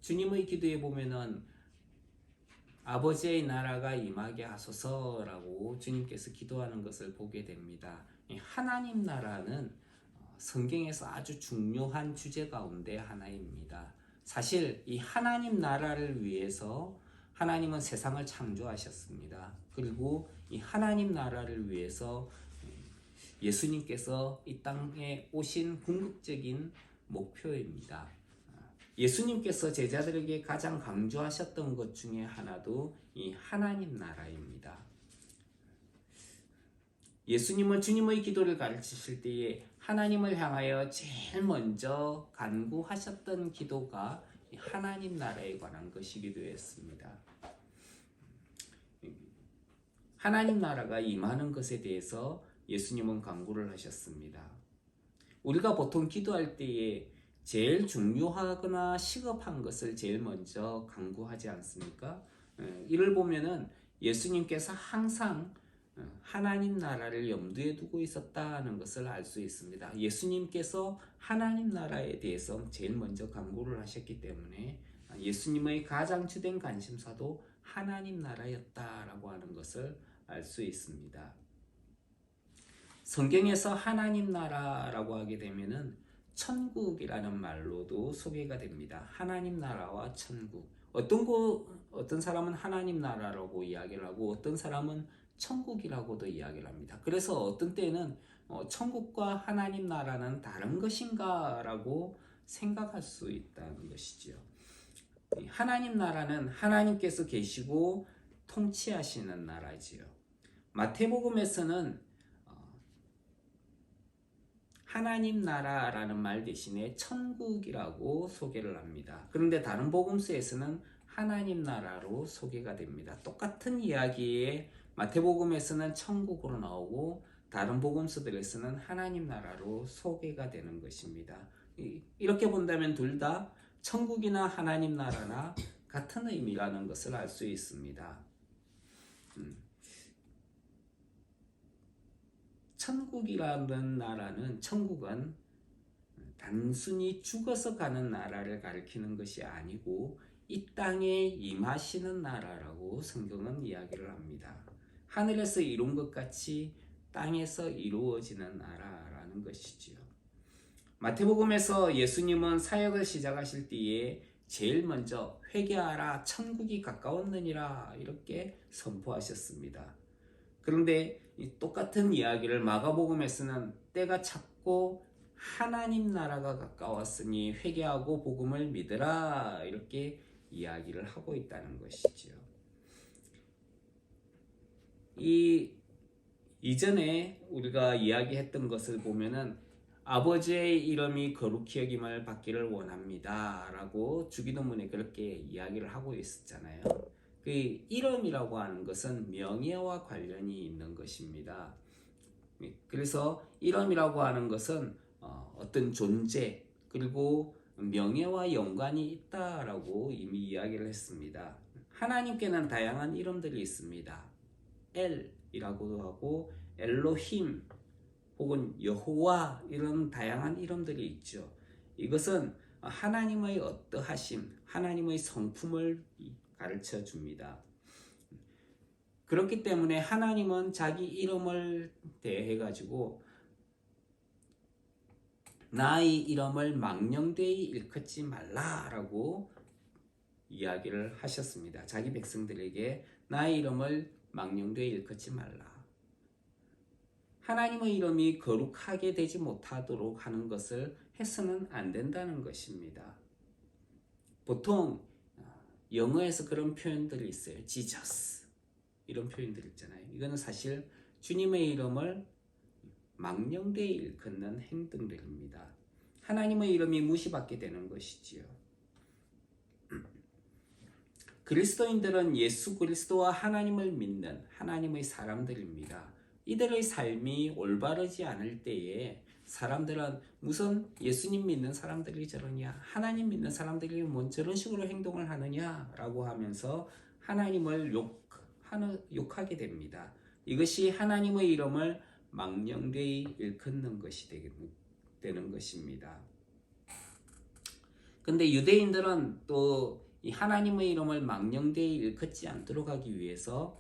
주님의 기도에 보면은 아버지의 나라가 임하게 하소서라고 주님께서 기도하는 것을 보게 됩니다. 하나님 나라는 성경에서 아주 중요한 주제 가운데 하나입니다. 사실 이 하나님 나라를 위해서 하나님은 세상을 창조하셨습니다. 그리고 이 하나님 나라를 위해서 예수님께서 이 땅에 오신 궁극적인 목표입니다. 예수님께서 제자들에게 가장 강조하셨던 것 중에 하나도 이 하나님 나라입니다. 예수님은 주님의 기도를 가르치실 때에 하나님을 향하여 제일 먼저 간구하셨던 기도가 하나님 나라에 관한 것이기도 했습니다. 하나님 나라가 임하는 것에 대해서 예수님은 간구를 하셨습니다. 우리가 보통 기도할 때에 제일 중요하거나 시급한 것을 제일 먼저 간구하지 않습니까? 이를 보면은 예수님께서 항상 하나님 나라를 염두에 두고 있었다는 것을 알 수 있습니다. 예수님께서 하나님 나라에 대해서 제일 먼저 간구를 하셨기 때문에 예수님의 가장 주된 관심사도 하나님 나라였다라고 하는 것을 알 수 있습니다. 성경에서 하나님 나라라고 하게 되면은 천국이라는 말로도 소개가 됩니다. 하나님 나라와 천국. 어떤 사람은 하나님 나라라고 이야기를 하고 어떤 사람은 천국이라고도 이야기를 합니다. 그래서 어떤 때는 천국과 하나님 나라는 다른 것인가 라고 생각할 수 있다는 것이지요. 하나님 나라는 하나님께서 계시고 통치하시는 나라지요. 마태복음에서는 하나님 나라라는 말 대신에 천국이라고 소개를 합니다. 그런데 다른 복음서에서는 하나님 나라로 소개가 됩니다. 똑같은 이야기에 마태복음에서는 천국으로 나오고 다른 복음서들에서는 하나님 나라로 소개가 되는 것입니다. 이렇게 본다면 둘 다 천국이나 하나님 나라나 같은 의미라는 것을 알 수 있습니다. 천국이라는 나라는 천국은 단순히 죽어서 가는 나라를 가리키는 것이 아니고 이 땅에 임하시는 나라라고 성경은 이야기를 합니다. 하늘에서 이룬 것 같이 땅에서 이루어지는 나라라는 것이지요. 마태복음에서 예수님은 사역을 시작하실 때에 제일 먼저 회개하라 천국이 가까웠느니라 이렇게 선포하셨습니다. 그런데 이 똑같은 이야기를 마가복음에서는 때가 찼고 하나님 나라가 가까웠으니 회개하고 복음을 믿으라 이렇게 이야기를 하고 있다는 것이지요. 이전에 우리가 이야기했던 것을 보면은 아버지의 이름이 거룩히 여김을 받기를 원합니다 라고 주기도문에 그렇게 이야기를 하고 있었잖아요. 그 이름이라고 하는 것은 명예와 관련이 있는 것입니다. 그래서 이름이라고 하는 것은 어떤 존재 그리고 명예와 연관이 있다라고 이미 이야기를 했습니다. 하나님께는 다양한 이름들이 있습니다. 엘이라고도 하고 엘로힘 혹은 여호와 이런 다양한 이름들이 있죠. 이것은 하나님의 어떠하심, 하나님의 성품을 가르쳐 줍니다. 그렇기 때문에 하나님은 자기 이름을 대해 가지고 나의 이름을 망령되이 일컫지 말라라고 이야기를 하셨습니다. 자기 백성들에게 나의 이름을 망령되이 일컫지 말라. 하나님의 이름이 거룩하게 되지 못하도록 하는 것을 해서는 안 된다는 것입니다. 보통 영어에서 그런 표현들이 있어요. Jesus 이런 표현들 있잖아요. 이거는 사실 주님의 이름을 망령되이 일컫는 행동들입니다. 하나님의 이름이 무시받게 되는 것이지요. 그리스도인들은 예수 그리스도와 하나님을 믿는 하나님의 사람들입니다. 이들의 삶이 올바르지 않을 때에 사람들은 무슨 예수님 믿는 사람들이 저러냐, 하나님 믿는 사람들이 뭔 저런 식으로 행동을 하느냐라고 하면서 하나님을 욕하게 됩니다. 이것이 하나님의 이름을 망령되이 일컫는 것이 되는 것입니다. 근데 유대인들은 또 이 하나님의 이름을 망령되이 일컫지 않도록 하기 위해서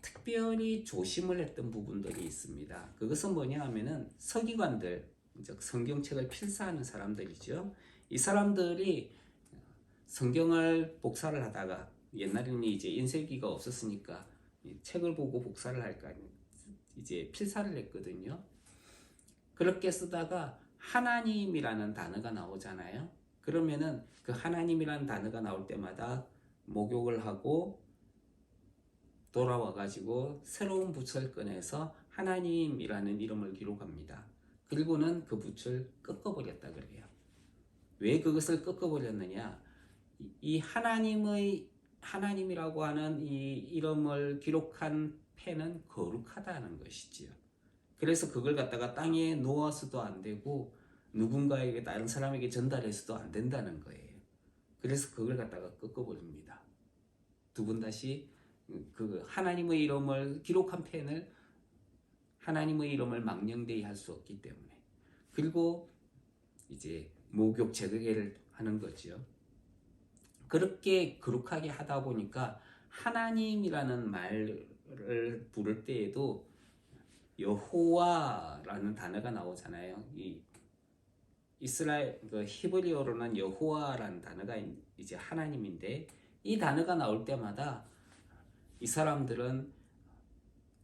특별히 조심을 했던 부분들이 있습니다. 그것은 뭐냐 하면은 서기관들, 즉 성경책을 필사하는 사람들이죠. 이 사람들이 성경을 복사를 하다가, 옛날에는 이제 인쇄기가 없었으니까 책을 보고 복사를 할까 이제 필사를 했거든요. 그렇게 쓰다가 하나님이라는 단어가 나오잖아요. 그러면은 그 하나님이라는 단어가 나올 때마다 목욕을 하고 돌아와 가지고 새로운 붓을 꺼내서 하나님이라는 이름을 기록합니다. 그리고는 그 붓을 꺾어버렸다 그래요. 왜 그것을 꺾어버렸느냐? 이 하나님이라고 하는 이 이름을 기록한 펜은 거룩하다는 것이지요. 그래서 그걸 갖다가 땅에 놓아서도 안 되고 누군가에게, 다른 사람에게 전달해서도 안 된다는 거예요. 그래서 그걸 갖다가 꺾어버립니다. 두 번 다시 그 하나님의 이름을 기록한 펜을, 하나님의 이름을 망령되이 할 수 없기 때문에. 그리고 이제 목욕 제거를 하는 거죠. 그렇게 거룩하게 하다 보니까 하나님이라는 말을 부를 때에도 여호와라는 단어가 나오잖아요. 이 이스라엘 그 히브리어로는 여호와라는 단어가 이제 하나님인데, 이 단어가 나올 때마다 이 사람들은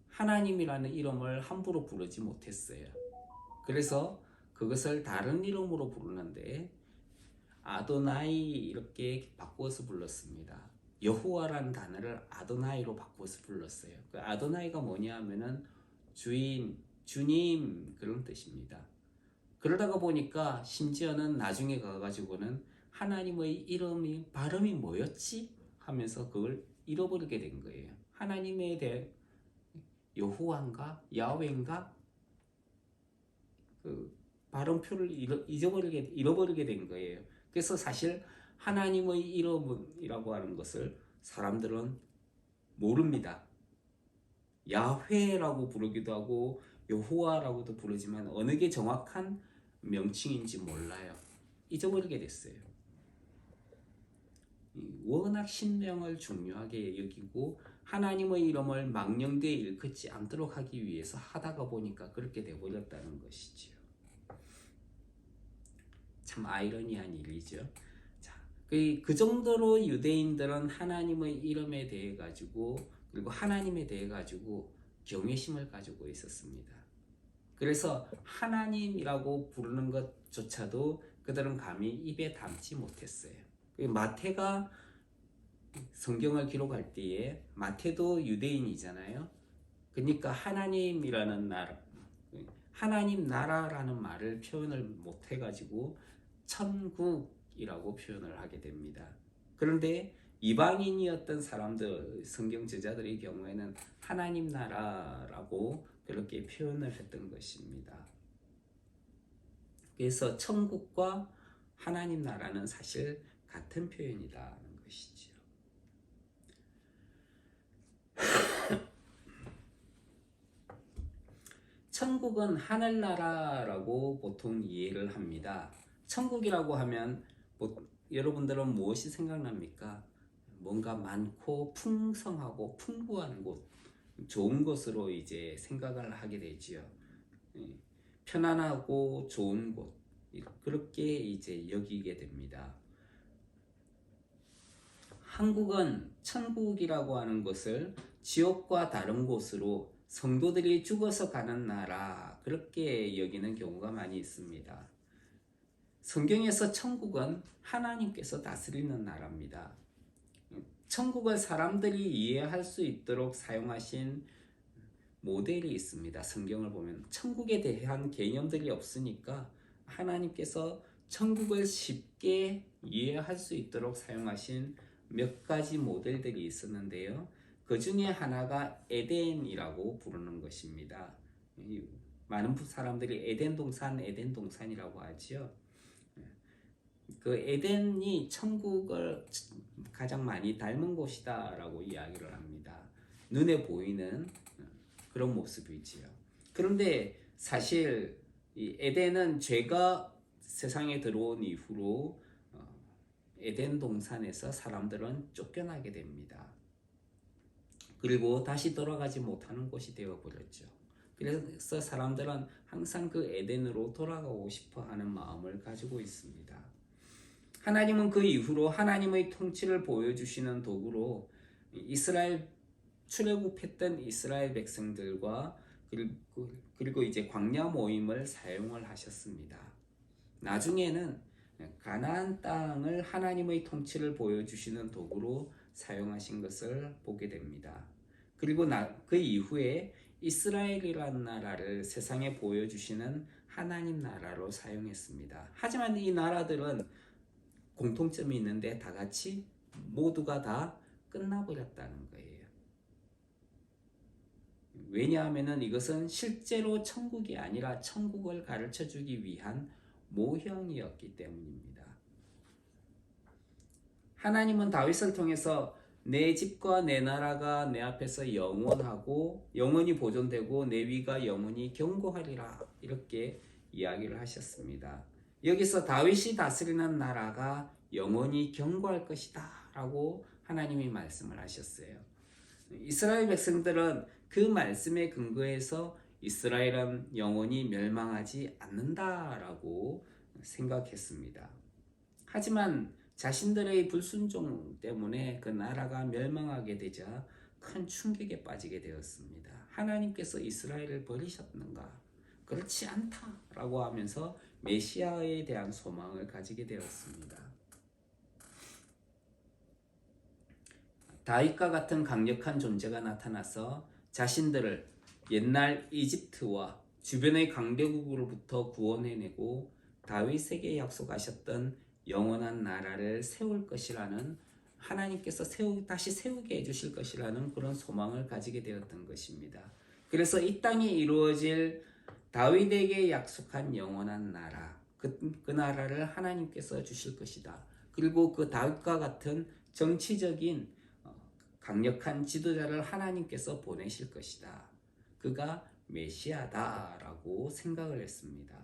하나님이라는 이름을 함부로 부르지 못했어요. 그래서 그것을 다른 이름으로 부르는데 아도나이 이렇게 바꾸어서 불렀습니다. 여호와라는 단어를 아도나이로 바꾸어서 불렀어요. 그 아도나이가 뭐냐 하면은 주인, 주님 그런 뜻입니다. 그러다가 보니까 심지어는 나중에 가가지고는 하나님의 이름이 발음이 뭐였지? 하면서 그걸 잃어버리게 된 거예요. 하나님에 대해 여호와인가? 야훼인가? 그 발음표를 잃어버리게 된 거예요. 그래서 사실 하나님의 이름이라고 하는 것을 사람들은 모릅니다. 야훼라고 부르기도 하고 여호와라고도 부르지만 어느 게 정확한 명칭인지 몰라요. 잊어버리게 됐어요. 워낙 신명을 중요하게 여기고 하나님의 이름을 망령되이 일컫지 않도록 하기 위해서 하다가 보니까 그렇게 되어버렸다는 것이지요. 참 아이러니한 일이죠. 자, 그 정도로 유대인들은 하나님의 이름에 대해 가지고, 그리고 하나님에 대해 가지고 경외심을 가지고 있었습니다. 그래서 하나님이라고 부르는 것조차도 그들은 감히 입에 담지 못했어요. 마태가 성경을 기록할 때에, 마태도 유대인이잖아요. 그러니까 하나님이라는 나라, 하나님 나라라는 말을 표현을 못 해가지고 천국이라고 표현을 하게 됩니다. 그런데 이방인이었던 사람들, 성경 저자들의 경우에는 하나님 나라라고 그렇게 표현을 했던 것입니다. 그래서 천국과 하나님 나라는 사실 같은 표현이라는 것이지요. 천국은 하늘나라라고 보통 이해를 합니다. 천국이라고 하면 여러분들은 무엇이 생각납니까? 뭔가 많고 풍성하고 풍부한 곳, 좋은 곳으로 이제 생각을 하게 되지요. 편안하고 좋은 곳, 그렇게 이제 여기게 됩니다. 한국은 천국이라고 하는 것을 지옥과 다른 곳으로 성도들이 죽어서 가는 나라, 그렇게 여기는 경우가 많이 있습니다. 성경에서 천국은 하나님께서 다스리는 나라입니다. 천국을 사람들이 이해할 수 있도록 사용하신 모델이 있습니다. 성경을 보면 천국에 대한 개념들이 없으니까 하나님께서 천국을 쉽게 이해할 수 있도록 사용하신 몇 가지 모델들이 있었는데요. 그 중에 하나가 에덴이라고 부르는 것입니다. 많은 사람들이 에덴 동산이라고 하지요. 그 에덴이 천국을 가장 많이 닮은 곳이다라고 이야기를 합니다. 눈에 보이는 그런 모습이지요. 그런데 사실 이 에덴은 죄가 세상에 들어온 이후로 에덴 동산에서 사람들은 쫓겨나게 됩니다. 그리고 다시 돌아가지 못하는 곳이 되어버렸죠. 그래서 사람들은 항상 그 에덴으로 돌아가고 싶어 하는 마음을 가지고 있습니다. 하나님은 그 이후로 하나님의 통치를 보여주시는 도구로 이스라엘 출애굽했던 이스라엘 백성들과 그리고 이제 광야 모임을 사용을 하셨습니다. 나중에는 가나안 땅을 하나님의 통치를 보여주시는 도구로 사용하신 것을 보게 됩니다. 그리고 그 이후에 이스라엘이라는 나라를 세상에 보여주시는 하나님 나라로 사용했습니다. 하지만 이 나라들은 공통점이 있는데 다 같이 모두가 다 끝나버렸다는 거예요. 왜냐하면 이것은 실제로 천국이 아니라 천국을 가르쳐 주기 위한 모형이었기 때문입니다. 하나님은 다윗을 통해서 내 집과 내 나라가 내 앞에서 영원하고 영원히 보존되고 내 위가 영원히 견고하리라 이렇게 이야기를 하셨습니다. 여기서 다윗이 다스리는 나라가 영원히 견고할 것이다 라고 하나님이 말씀을 하셨어요. 이스라엘 백성들은 그 말씀에 근거해서 이스라엘은 영원히 멸망하지 않는다라고 생각했습니다. 하지만 자신들의 불순종 때문에 그 나라가 멸망하게 되자 큰 충격에 빠지게 되었습니다. 하나님께서 이스라엘을 버리셨는가? 그렇지 않다라고 하면서 메시아에 대한 소망을 가지게 되었습니다. 다윗과 같은 강력한 존재가 나타나서 자신들을 옛날 이집트와 주변의 강대국으로부터 구원해내고 다윗에게 약속하셨던 영원한 나라를 세울 것이라는 하나님께서 다시 세우게 해주실 것이라는 그런 소망을 가지게 되었던 것입니다. 그래서 이 땅에 이루어질 다윗에게 약속한 영원한 나라, 그 나라를 하나님께서 주실 것이다. 그리고 그 다윗과 같은 정치적인 강력한 지도자를 하나님께서 보내실 것이다. 그가 메시아다라고 생각을 했습니다.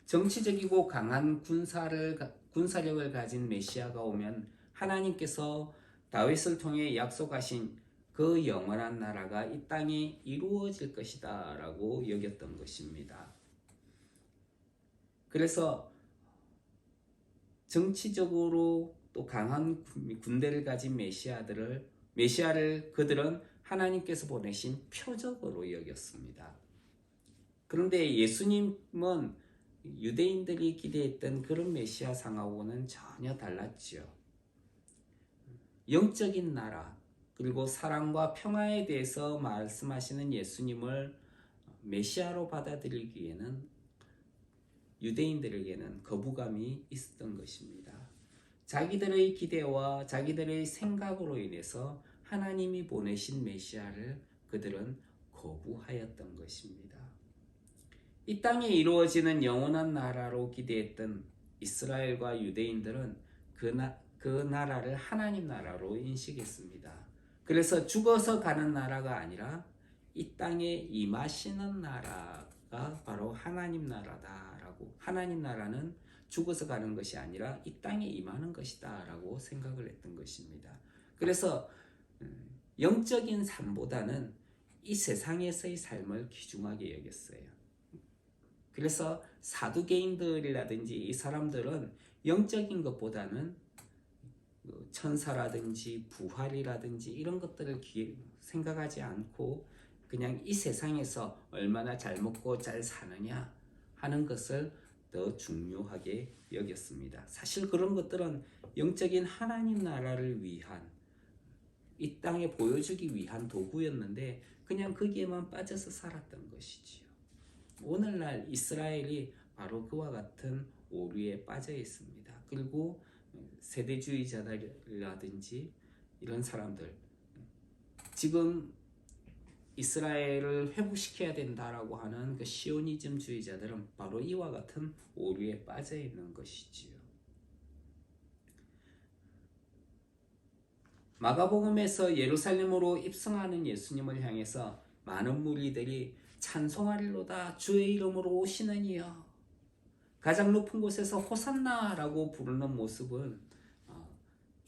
정치적이고 강한 군사력을 가진 메시아가 오면 하나님께서 다윗을 통해 약속하신 그 영원한 나라가 이 땅에 이루어질 것이다 라고 여겼던 것입니다. 그래서 정치적으로 또 강한 군대를 가진 메시아를 그들은 하나님께서 보내신 표적으로 여겼습니다. 그런데 예수님은 유대인들이 기대했던 그런 메시아 상하고는 전혀 달랐지요. 영적인 나라 그리고 사랑과 평화에 대해서 말씀하시는 예수님을 메시아로 받아들이기에는 유대인들에게는 거부감이 있었던 것입니다. 자기들의 기대와 자기들의 생각으로 인해서 하나님이 보내신 메시아를 그들은 거부하였던 것입니다. 이 땅에 이루어지는 영원한 나라로 기대했던 이스라엘과 유대인들은 그 나라를 하나님 나라로 인식했습니다. 그래서 죽어서 가는 나라가 아니라 이 땅에 임하시는 나라가 바로 하나님 나라다라고, 하나님 나라는 죽어서 가는 것이 아니라 이 땅에 임하는 것이다 라고 생각을 했던 것입니다. 그래서 영적인 삶보다는 이 세상에서의 삶을 귀중하게 여겼어요. 그래서 사두개인들이라든지 이 사람들은 영적인 것보다는 천사라든지 부활이라든지 이런 것들을 생각하지 않고 그냥 이 세상에서 얼마나 잘 먹고 잘 사느냐 하는 것을 더 중요하게 여겼습니다. 사실 그런 것들은 영적인 하나님 나라를 위한, 이 땅에 보여주기 위한 도구였는데 그냥 거기에만 빠져서 살았던 것이지요. 오늘날 이스라엘이 바로 그와 같은 오류에 빠져 있습니다. 그리고 세대주의자들이라든지 이런 사람들, 지금 이스라엘을 회복시켜야 된다라고 하는 그 시오니즘주의자들은 바로 이와 같은 오류에 빠져 있는 것이지요. 마가복음에서 예루살렘으로 입성하는 예수님을 향해서 많은 무리들이 찬송하리로다 주의 이름으로 오시는 이여, 가장 높은 곳에서 호산나라고 부르는 모습은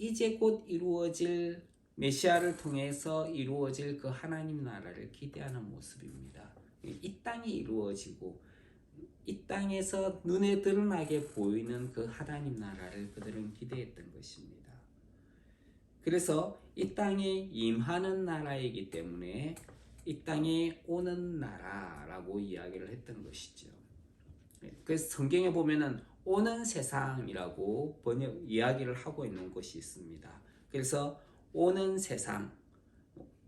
이제 곧 이루어질 메시아를 통해서 이루어질 그 하나님 나라를 기대하는 모습입니다. 이 땅이 이루어지고 이 땅에서 눈에 드러나게 보이는 그 하나님 나라를 그들은 기대했던 것입니다. 그래서 이 땅에 임하는 나라이기 때문에 이 땅에 오는 나라라고 이야기를 했던 것이죠. 그래서 성경에 보면은 오는 세상이라고 이야기를 하고 있는 것이 있습니다. 그래서 오는 세상,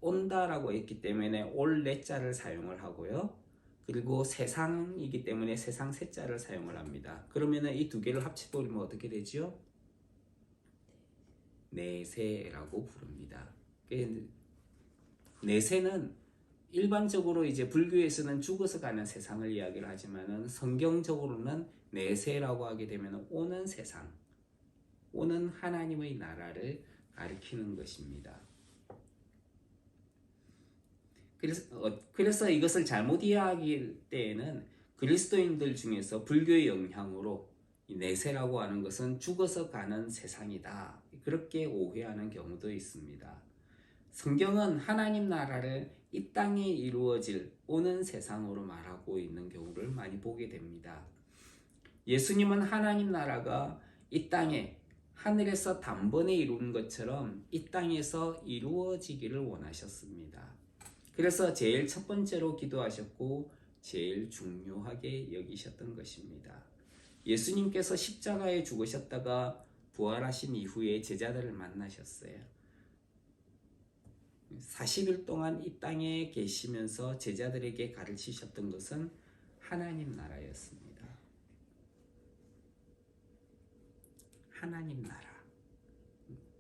온다라고 했기 때문에 올 내자를 사용을 하고요. 그리고 세상이기 때문에 세상 세자를 사용을 합니다. 그러면은 이 두 개를 합쳐버리면 어떻게 되죠? 내세라고 부릅니다. 내세는 일반적으로 이제 불교에서는 죽어서 가는 세상을 이야기를 하지만은 성경적으로는 내세라고 하게 되면 오는 세상, 오는 하나님의 나라를 가리키는 것입니다. 그래서 이것을 잘못 이해하기 때에는 그리스도인들 중에서 불교의 영향으로 이 내세라고 하는 것은 죽어서 가는 세상이다, 그렇게 오해하는 경우도 있습니다. 성경은 하나님 나라를 이 땅에 이루어질 오는 세상으로 말하고 있는 경우를 많이 보게 됩니다. 예수님은 하나님 나라가 이 땅에 하늘에서 단번에 이룬 것처럼 이 땅에서 이루어지기를 원하셨습니다. 그래서 제일 첫 번째로 기도하셨고 제일 중요하게 여기셨던 것입니다. 예수님께서 십자가에 죽으셨다가 부활하신 이후에 제자들을 만나셨어요. 40일 동안 이 땅에 계시면서 제자들에게 가르치셨던 것은 하나님 나라였습니다. 하나님 나라.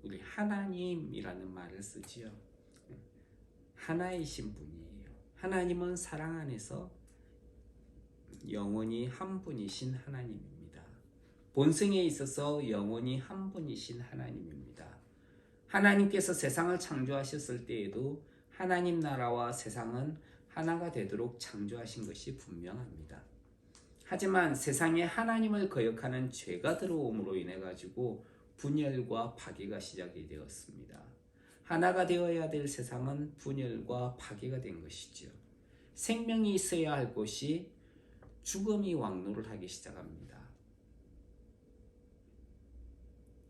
우리 하나님이라는 말을 쓰지요. 하나이신 분이에요. 하나님은 사랑 안에서 영원히 한 분이신 하나님입니다. 본성에 있어서 영원히 한 분이신 하나님입니다. 하나님께서 세상을 창조하셨을 때에도 하나님 나라와 세상은 하나가 되도록 창조하신 것이 분명합니다. 하지만 세상에 하나님을 거역하는 죄가 들어옴으로 인해 가지고 분열과 파괴가 시작이 되었습니다. 하나가 되어야 될 세상은 분열과 파괴가 된 것이죠. 생명이 있어야 할 곳이 죽음이 왕노를 하기 시작합니다.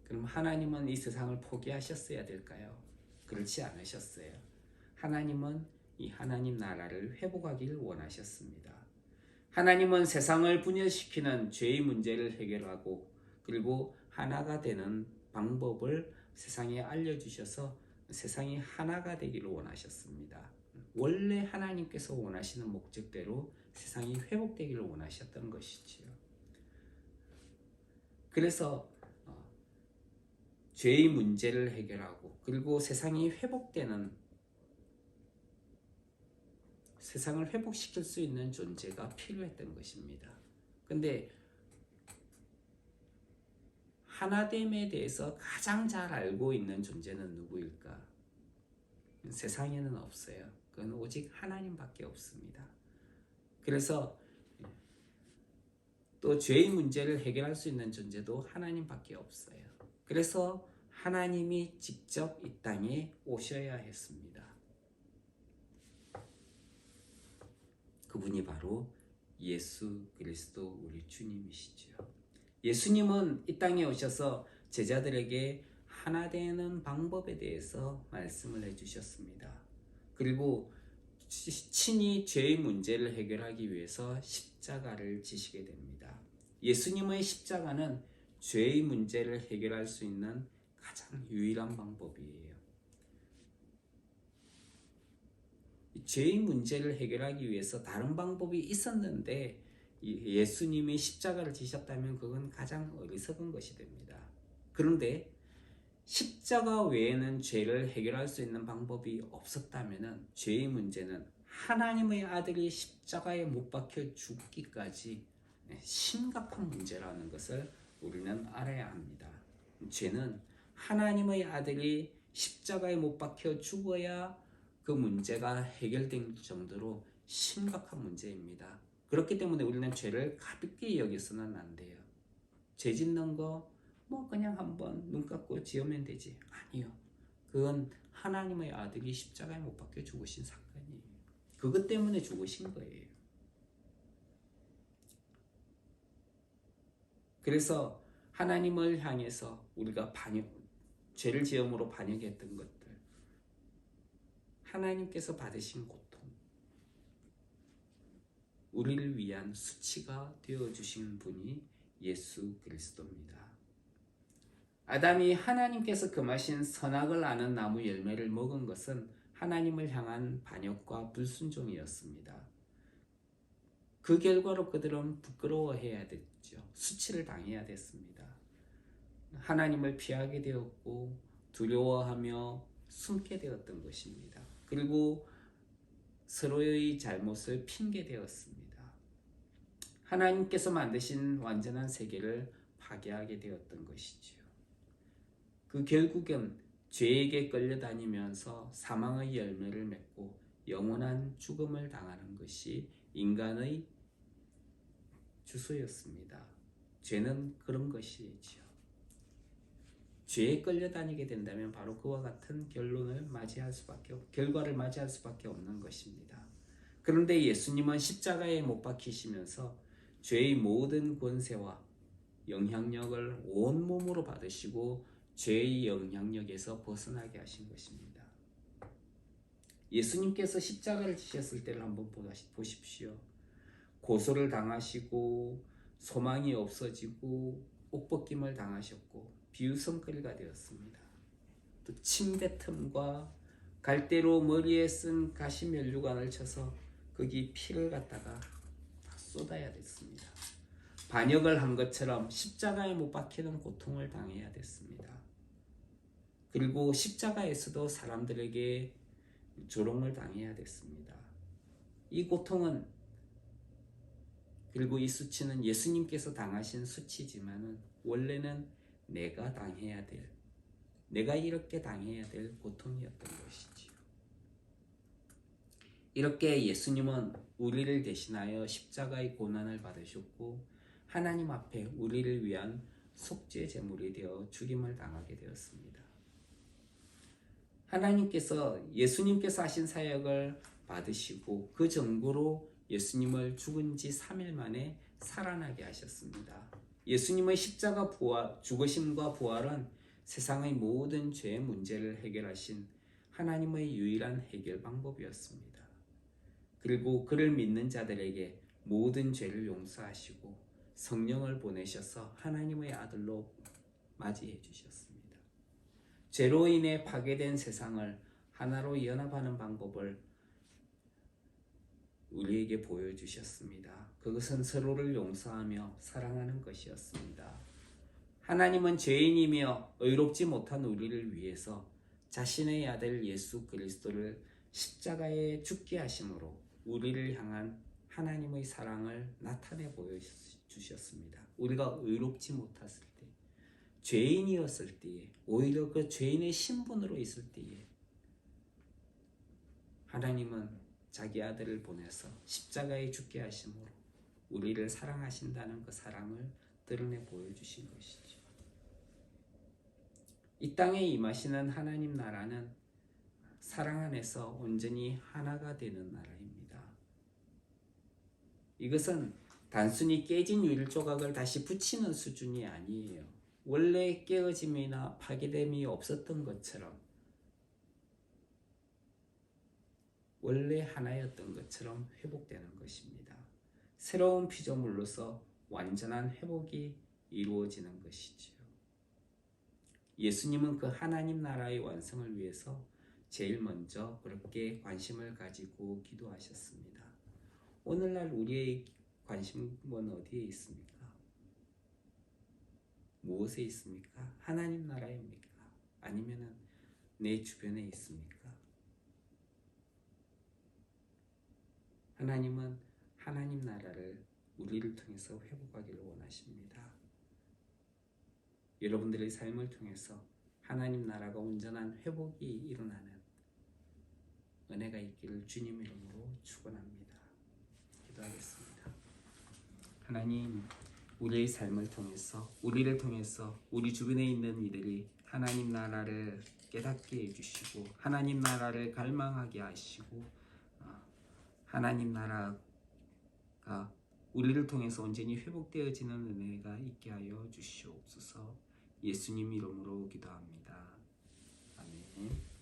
그럼 하나님은 이 세상을 포기하셨어야 될까요? 그렇지 않으셨어요. 하나님은 이 하나님 나라를 회복하기를 원하셨습니다. 하나님은 세상을 분열시키는 죄의 문제를 해결하고 그리고 하나가 되는 방법을 세상에 알려주셔서 세상이 하나가 되기를 원하셨습니다. 원래 하나님께서 원하시는 목적대로 세상이 회복되기를 원하셨던 것이지요. 그래서 죄의 문제를 해결하고 그리고 세상이 회복되는, 세상을 회복시킬 수 있는 존재가 필요했던 것입니다. 근데 하나됨에 대해서 가장 잘 알고 있는 존재는 누구일까? 세상에는 없어요. 그건 오직 하나님밖에 없습니다. 그래서 또 죄의 문제를 해결할 수 있는 존재도 하나님밖에 없어요. 그래서 하나님이 직접 이 땅에 오셔야 했습니다. 그분이 바로 예수 그리스도 우리 주님이시죠. 예수님은 이 땅에 오셔서 제자들에게 하나 되는 방법에 대해서 말씀을 해주셨습니다. 그리고 친히 죄의 문제를 해결하기 위해서 십자가를 지시게 됩니다. 예수님의 십자가는 죄의 문제를 해결할 수 있는 가장 유일한 방법이에요. 죄의 문제를 해결하기 위해서 다른 방법이 있었는데 예수님이 십자가를 지셨다면 그건 가장 어리석은 것이 됩니다. 그런데 십자가 외에는 죄를 해결할 수 있는 방법이 없었다면 죄의 문제는 하나님의 아들이 십자가에 못 박혀 죽기까지 심각한 문제라는 것을 우리는 알아야 합니다. 죄는 하나님의 아들이 십자가에 못 박혀 죽어야 그 문제가 해결될 정도로 심각한 문제입니다. 그렇기 때문에 우리는 죄를 가볍게 여겨서는 안 돼요. 죄 짓는 거 뭐 그냥 한번 눈 감고 지으면 되지. 아니요. 그건 하나님의 아들이 십자가에 못 박혀 죽으신 사건이에요. 그것 때문에 죽으신 거예요. 그래서 하나님을 향해서 우리가 죄를 지음으로 반역했던 것들, 하나님께서 받으신 고통, 우리를 위한 수치가 되어주신 분이 예수 그리스도입니다. 아담이 하나님께서 금하신 선악을 아는 나무 열매를 먹은 것은 하나님을 향한 반역과 불순종이었습니다. 그 결과로 그들은 부끄러워해야 됐죠. 수치를 당해야 됐습니다. 하나님을 피하게 되었고 두려워하며 숨게 되었던 것입니다. 그리고 서로의 잘못을 핑계되었습니다. 하나님께서 만드신 완전한 세계를 파괴하게 되었던 것이지요. 그 결국은 죄에게 끌려다니면서 사망의 열매를 맺고 영원한 죽음을 당하는 것이 인간의 주소였습니다. 죄는 그런 것이지요. 죄에 끌려다니게 된다면 바로 그와 같은 결과를 맞이할 수밖에 없는 것입니다. 그런데 예수님은 십자가에 못 박히시면서 죄의 모든 권세와 영향력을 온몸으로 받으시고 죄의 영향력에서 벗어나게 하신 것입니다. 예수님께서 십자가를 지셨을 때를 한번 보십시오. 고소를 당하시고 소망이 없어지고 옷벗김을 당하셨고 비유성거리가 되었습니다. 또 침뱉음과 갈대로 머리에 쓴 가시면류관을 쳐서 거기 피를 갖다가 다 쏟아야 됐습니다. 반역을 한 것처럼 십자가에 못 박히는 고통을 당해야 됐습니다. 그리고 십자가에서도 사람들에게 조롱을 당해야 됐습니다. 이 고통은 그리고 이 수치는 예수님께서 당하신 수치지만은 원래는 내가 이렇게 당해야 될 고통이었던 것이지요. 이렇게 예수님은 우리를 대신하여 십자가의 고난을 받으셨고 하나님 앞에 우리를 위한 속죄 제물이 되어 죽임을 당하게 되었습니다. 하나님께서 예수님께서 하신 사역을 받으시고 그 정보로 예수님을 죽은 지 3일 만에 살아나게 하셨습니다. 예수님의 십자가 죽으심과 부활은 세상의 모든 죄의 문제를 해결하신 하나님의 유일한 해결 방법이었습니다. 그리고 그를 믿는 자들에게 모든 죄를 용서하시고 성령을 보내셔서 하나님의 아들로 맞이해 주셨습니다. 죄로 인해 파괴된 세상을 하나로 연합하는 방법을 우리에게 보여주셨습니다. 그것은 서로를 용서하며 사랑하는 것이었습니다. 하나님은 죄인이며 의롭지 못한 우리를 위해서 자신의 아들 예수 그리스도를 십자가에 죽게 하심으로 우리를 향한 하나님의 사랑을 나타내 보여주셨습니다. 우리가 의롭지 못했을 때, 죄인이었을 때에, 오히려 그 죄인의 신분으로 있을 때에 하나님은 자기 아들을 보내서 십자가에 죽게 하심으로 우리를 사랑하신다는 그 사랑을 드러내 보여주신 것이죠. 이 땅에 임하시는 하나님 나라는 사랑 안에서 온전히 하나가 되는 나라입니다. 이것은 단순히 깨진 유리 조각을 다시 붙이는 수준이 아니에요. 원래 깨어짐이나 파괴됨이 없었던 것처럼, 원래 하나였던 것처럼 회복되는 것입니다. 새로운 피조물로서 완전한 회복이 이루어지는 것이지요. 예수님은 그 하나님 나라의 완성을 위해서 제일 먼저 그렇게 관심을 가지고 기도하셨습니다. 오늘날 우리의 관심은 어디에 있습니까? 무엇에 있습니까? 하나님 나라입니까? 아니면 내 주변에 있습니까? 하나님은 하나님 나라를 우리를 통해서 회복하기를 원하십니다. 여러분들의 삶을 통해서 하나님 나라가 온전한 회복이 일어나는 은혜가 있기를 주님 이름으로 축원합니다. 기도하겠습니다. 하나님, 우리의 삶을 통해서 우리를 통해서 우리 주변에 있는 이들이 하나님 나라를 깨닫게 해주시고 하나님 나라를 갈망하게 하시고 하나님 나라가 우리를 통해서 온전히 회복되어지는 은혜가 있게 하여 주시옵소서. 예수님 이름으로 기도합니다. 아멘.